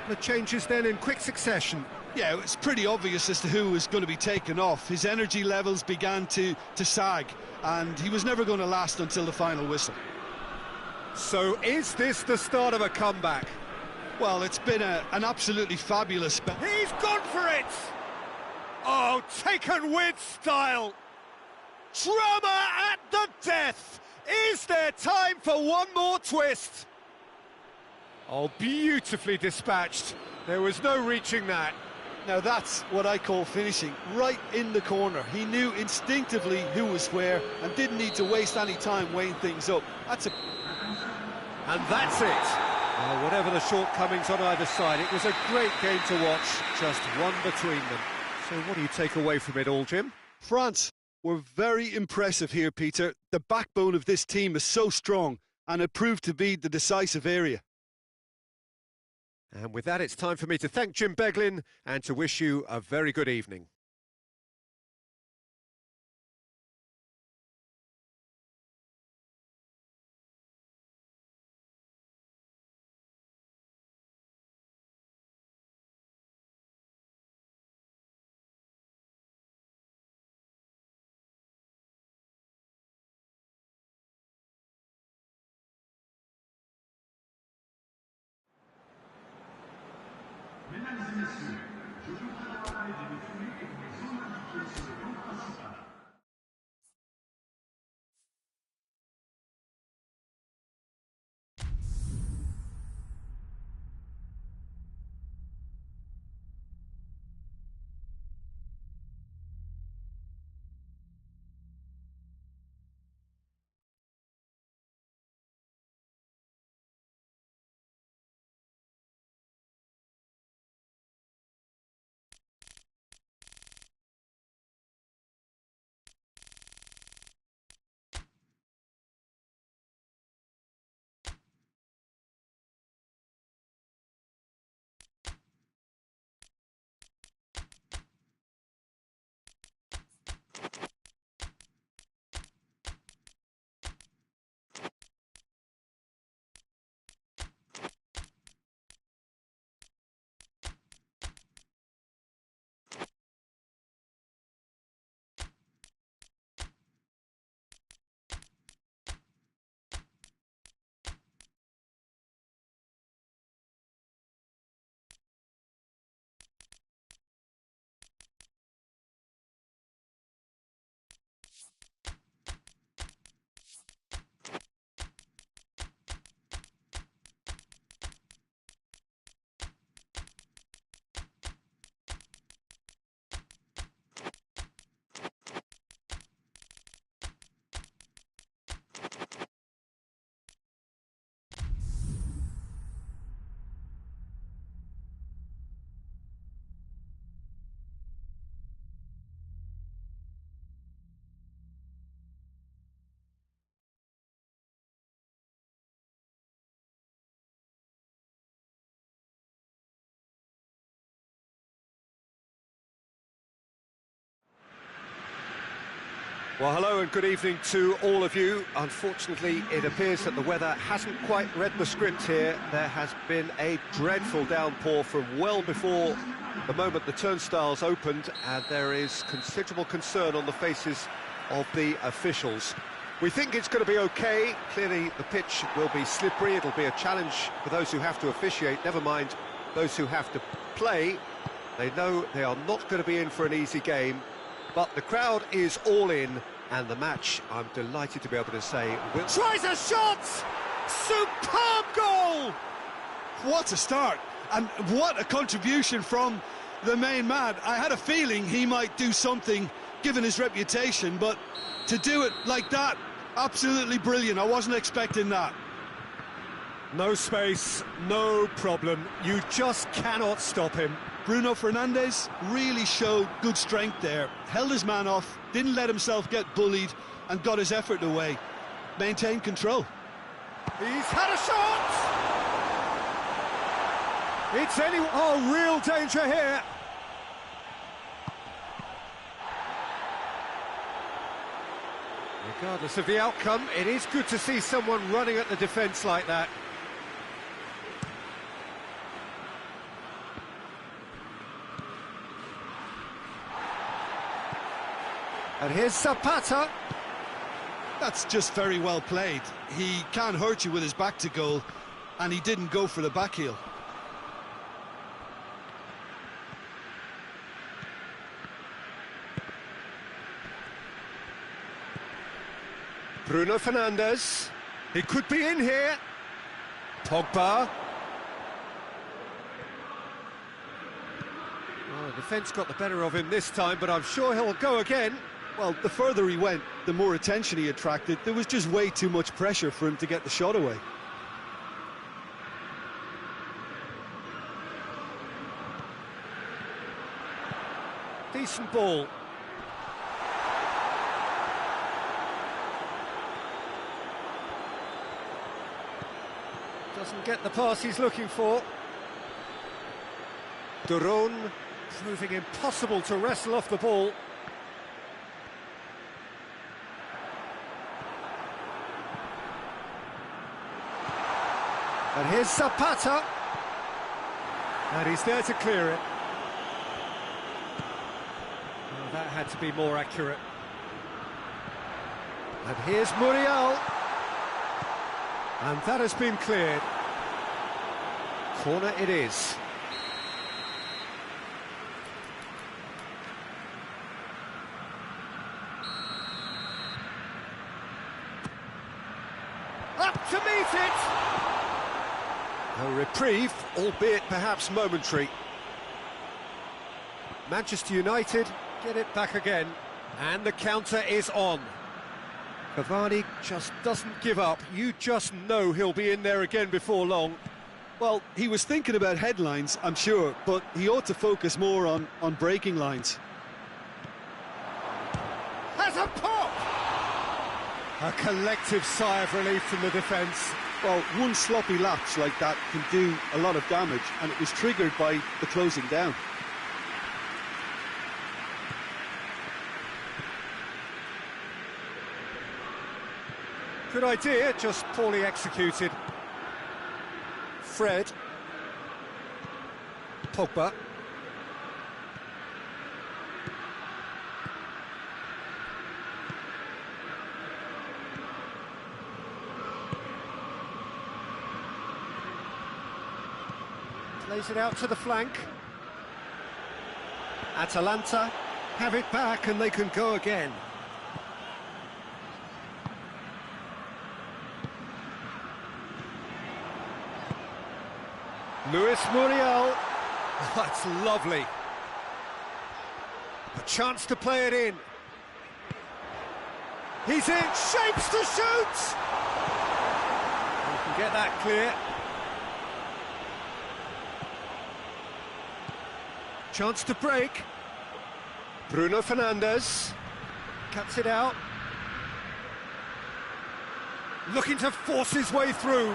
The changes then in quick succession. Yeah, it was pretty obvious as to who was going to be taken off. His energy levels began to sag, and he was never going to last until the final whistle. So is this the start of a comeback? Well, it's been an absolutely fabulous... He's gone for it! Oh, taken with style! Drama at the death! Is there time for one more twist? Oh, beautifully dispatched. There was no reaching that. Now that's what I call finishing, right in the corner. He knew instinctively who was where and didn't need to waste any time weighing things up. And that's it. Whatever the shortcomings on either side, it was a great game to watch, just one between them. So what do you take away from it all, Jim? France were very impressive here, Peter. The backbone of this team is so strong, and it proved to be the decisive area. And with that, it's time for me to thank Jim Beglin and to wish you a very good evening. Mesdames et messieurs, je voudrais parler de flux et des zones indiquées sur le plan principal. Well, hello and good evening to all of you. Unfortunately, it appears that the weather hasn't quite read the script here. There has been a dreadful downpour from well before the moment the turnstiles opened, and there is considerable concern on the faces of the officials. We think it's going to be okay. Clearly, the pitch will be slippery. It'll be a challenge for those who have to officiate, never mind those who have to play. They know they are not going to be in for an easy game. But the crowd is all in, and the match, I'm delighted to be able to say, will... Tries a shot! Superb goal! What a start, and what a contribution from the main man. I had a feeling he might do something, given his reputation, but to do it like that, absolutely brilliant. I wasn't expecting that. No space, no problem. You just cannot stop him. Bruno Fernandes really showed good strength there, held his man off, didn't let himself get bullied, and got his effort away. Maintained control. He's had a shot! It's real danger here. Regardless of the outcome, it is good to see someone running at the defence like that. And here's Zapata. That's just very well played. He can't hurt you with his back to goal, and he didn't go for the back heel. Bruno Fernandes. He could be in here. Pogba. Oh, the defence got the better of him this time, but I'm sure he'll go again. Well, the further he went, the more attention he attracted. There was just way too much pressure for him to get the shot away. Decent ball. Doesn't get the pass he's looking for. Duron proving impossible to wrestle off the ball. And here's Zapata. And he's there to clear it. Oh, that had to be more accurate. And here's Muriel. And that has been cleared. Corner it is. Up to meet it! A reprieve, albeit perhaps momentary. Manchester United get it back again, and the counter is on. Cavani just doesn't give up. You just know he'll be in there again before long. Well, he was thinking about headlines, I'm sure, but he ought to focus more on breaking lines. Has a pop! A collective sigh of relief from the defence. Well, one sloppy lapse like that can do a lot of damage, and it was triggered by the closing down. Good idea, just poorly executed. Fred. Pogba. Plays it out to the flank. Atalanta have it back and they can go again. Luis Muriel. That's lovely. A chance to play it in. He's in, shapes to shoot! He can get that clear. Chance to break. Bruno Fernandes cuts it out. Looking to force his way through.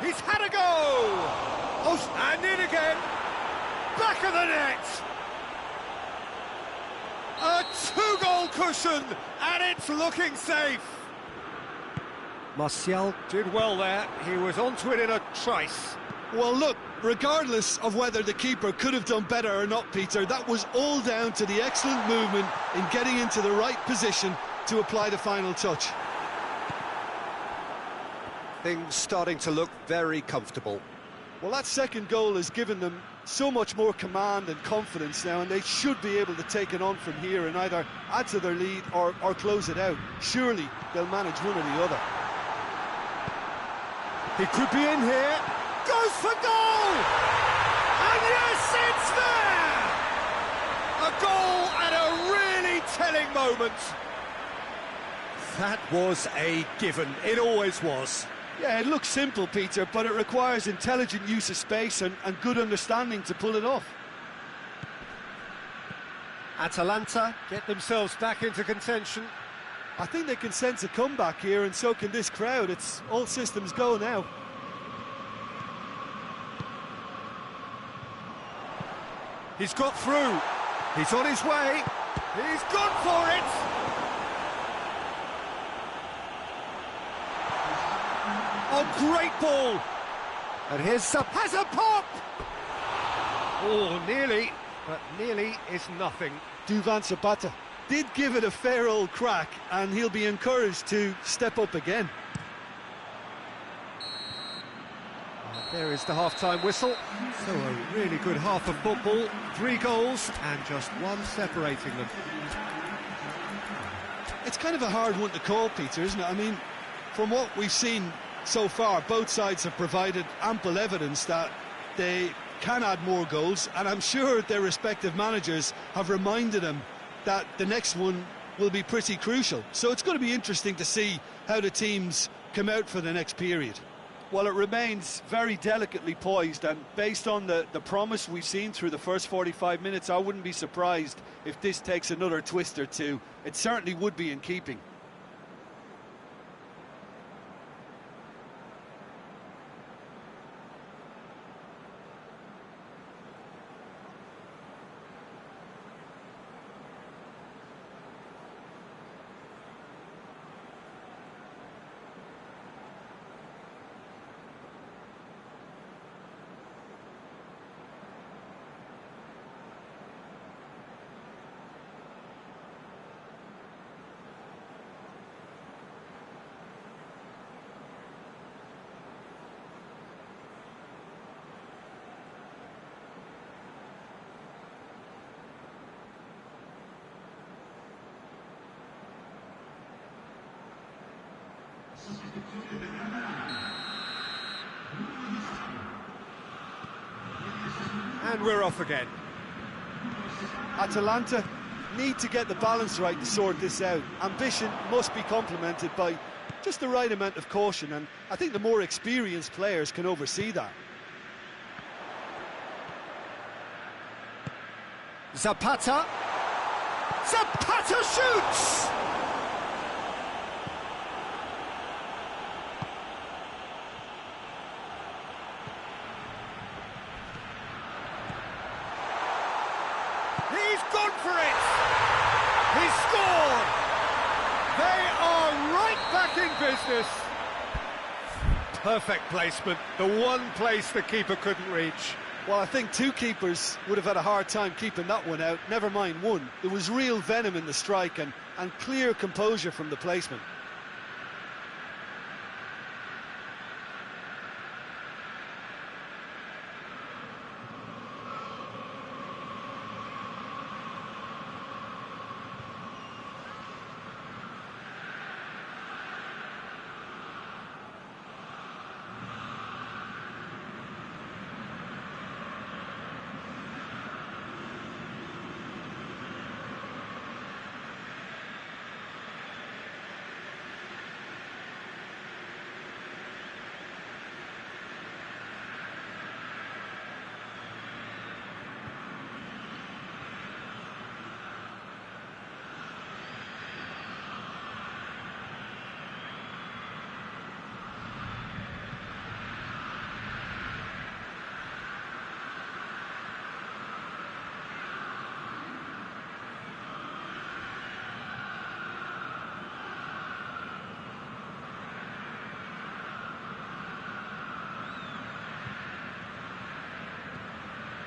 He's had a go! Oh, and in again. Back of the net. A two-goal cushion, and it's looking safe. Martial did well there. He was onto it in a trice. Well, look, regardless of whether the keeper could have done better or not, Peter, that was all down to the excellent movement in getting into the right position to apply the final touch. Things starting to look very comfortable. Well, that second goal has given them so much more command and confidence now, and they should be able to take it on from here and either add to their lead or close it out. Surely they'll manage one or the other. He could be in here. Goes for goal! And yes, it's there! A goal at a really telling moment. That was a given. It always was. Yeah, it looks simple, Peter, but it requires intelligent use of space and good understanding to pull it off. Atalanta get themselves back into contention. I think they can sense a comeback here, and so can this crowd. It's all systems go now. He's got through. He's on his way. He's gone for it. Oh, great ball! And here's has a pop! Oh, nearly, but nearly is nothing. Duvan Zapata. did give it a fair old crack, and he'll be encouraged to step up again. There is the half-time whistle. So a really good half of football. 3 goals and just one separating them. It's kind of a hard one to call, Peter, isn't it? I mean, from what we've seen so far, both sides have provided ample evidence that they can add more goals, and I'm sure their respective managers have reminded them that the next one will be pretty crucial. So it's going to be interesting to see how the teams come out for the next period. Well, it remains very delicately poised, and based on the promise we've seen through the first 45 minutes, I wouldn't be surprised if this takes another twist or two. It certainly would be in keeping. And we're off again. Atalanta need to get the balance right to sort this out. Ambition must be complemented by just the right amount of caution, and I think the more experienced players can oversee that. Zapata. Zapata shoots! He's gone for it! He's scored! They are right back in business. Perfect placement, the one place the keeper couldn't reach. Well, I think 2 keepers would have had a hard time keeping that one out, never mind 1. There was real venom in the strike and clear composure from the placement.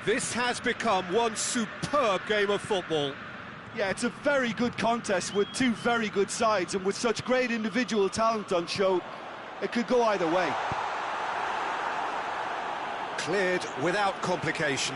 This has become one superb game of football. Yeah, it's a very good contest with 2 very good sides, and with such great individual talent on show, it could go either way. Cleared without complication.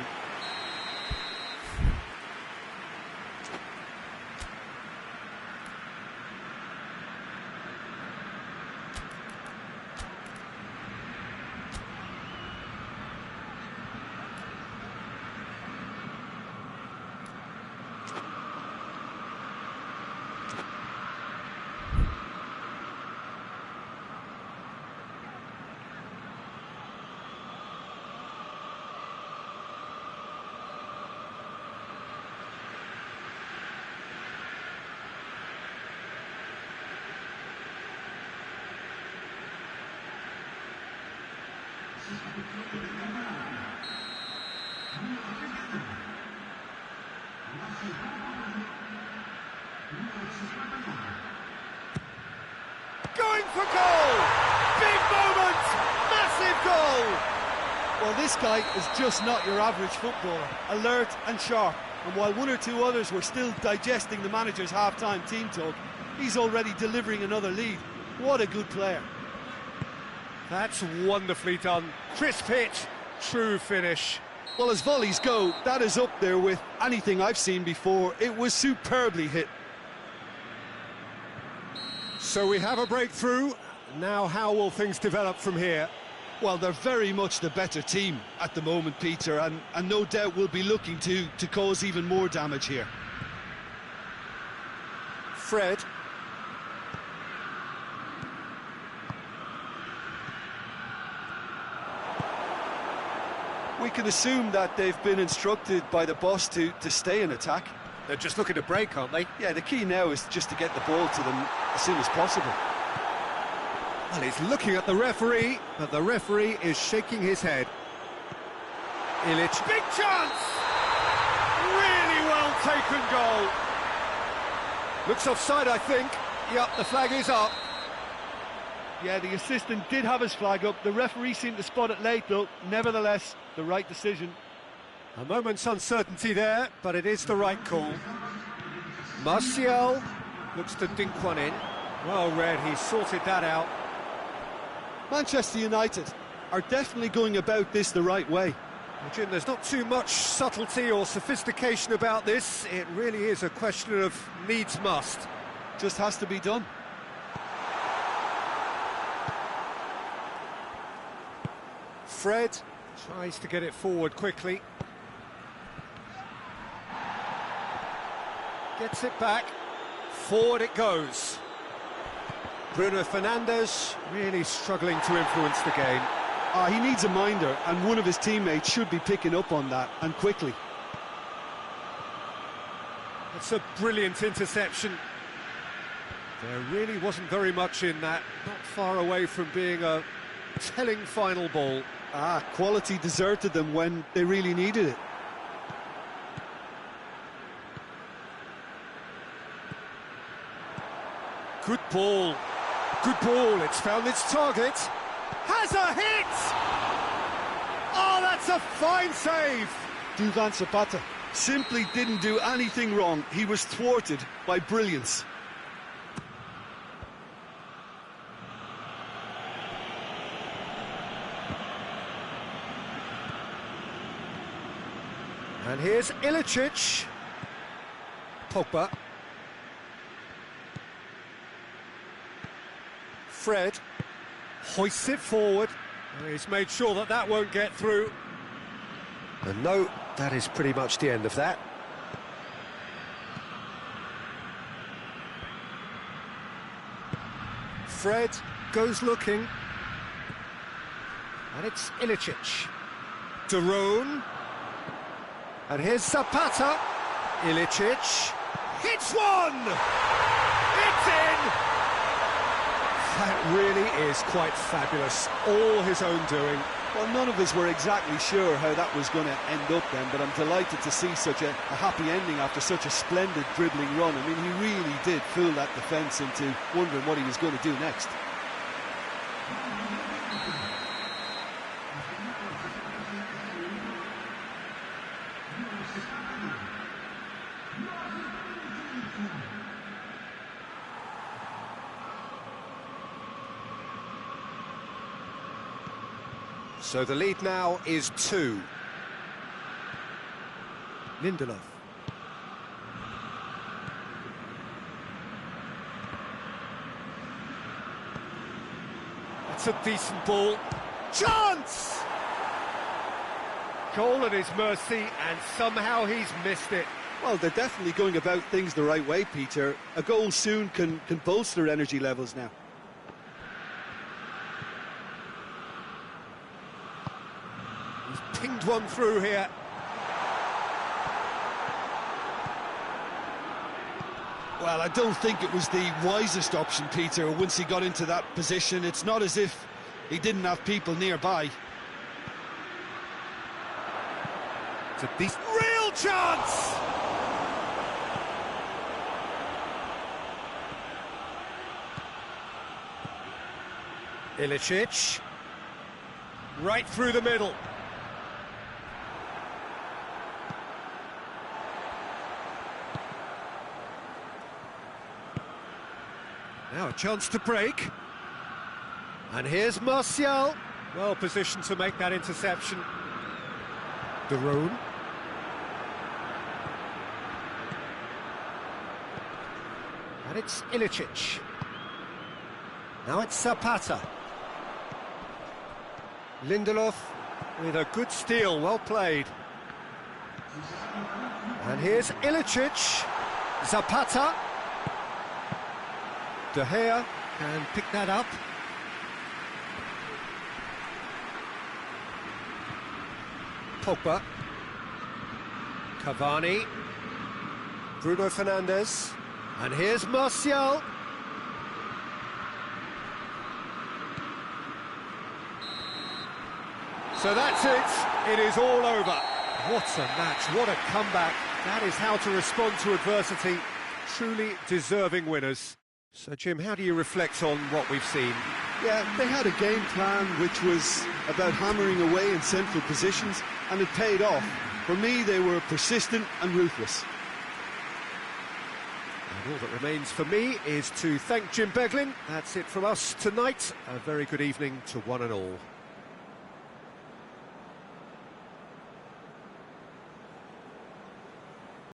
Going for goal! Big moment! Massive goal! Well, this guy is just not your average footballer. Alert and sharp. And while one or two others were still digesting the manager's half-time team talk, he's already delivering another lead. What a good player. That's wonderfully done. Crisp hit, true finish. Well, as volleys go, that is up there with anything I've seen before. It was superbly hit. So we have a breakthrough. Now how will things develop from here? Well, they're very much the better team at the moment, Peter, and no doubt will be looking to cause even more damage here. Fred. We can assume that they've been instructed by the boss to stay in attack. They're just looking to break, aren't they? Yeah, the key now is just to get the ball to them as soon as possible. Well, he's looking at the referee, but the referee is shaking his head. Ilic. Big chance! Really well taken goal. Looks offside, I think. Yep, the flag is up. Yeah, the assistant did have his flag up. The referee seemed to spot it late, though. Nevertheless, the right decision. A moment's uncertainty there, but it is the right call. Martial looks to dink one in. Well read, he sorted that out. Manchester United are definitely going about this the right way. Well, Jim, there's not too much subtlety or sophistication about this. It really is a question of needs must. Just has to be done. Fred tries to get it forward quickly. Gets it back. Forward it goes. Bruno Fernandes really struggling to influence the game. He needs a minder, and one of his teammates should be picking up on that, and quickly. It's a brilliant interception. There really wasn't very much in that. Not far away from being a telling final ball. Quality deserted them when they really needed it. Good ball. Good ball. It's found its target. Has a hit! Oh, that's a fine save! Duvan Zapata simply didn't do anything wrong. He was thwarted by brilliance. And here's Ilicic. Pogba. Fred hoists it forward. He's made sure that that won't get through. And no, that is pretty much the end of that. Fred goes looking. And it's Ilicic. Derone. And here's Zapata. Ilicic hits one! It's in! That really is quite fabulous. All his own doing. Well, none of us were exactly sure how that was going to end up then, but I'm delighted to see such a happy ending after such a splendid dribbling run. I mean, he really did fool that defence into wondering what he was going to do next. So the lead now is 2. Lindelof. That's a decent ball. Chance! Goal at his mercy, and somehow he's missed it. Well, they're definitely going about things the right way, Peter. A goal soon can bolster energy levels now. Pinged one through here. Well, I don't think it was the wisest option, Peter, once he got into that position. It's not as if he didn't have people nearby. It's a decent... Real chance! Ilicic. Right through the middle. Now a chance to break. And here's Martial. Well positioned to make that interception. De Roon. And it's Ilicic. Now it's Zapata. Lindelof with a good steal, well played. And here's Ilicic. Zapata. De Gea can pick that up. Pogba. Cavani. Bruno Fernandes. And here's Martial. So that's it. It is all over. What a match, what a comeback. That is how to respond to adversity. Truly deserving winners. So, Jim, how do you reflect on what we've seen? Yeah, they had a game plan which was about hammering away in central positions, and it paid off. For me, they were persistent and ruthless. And all that remains for me is to thank Jim Beglin. That's it from us tonight. A very good evening to one and all.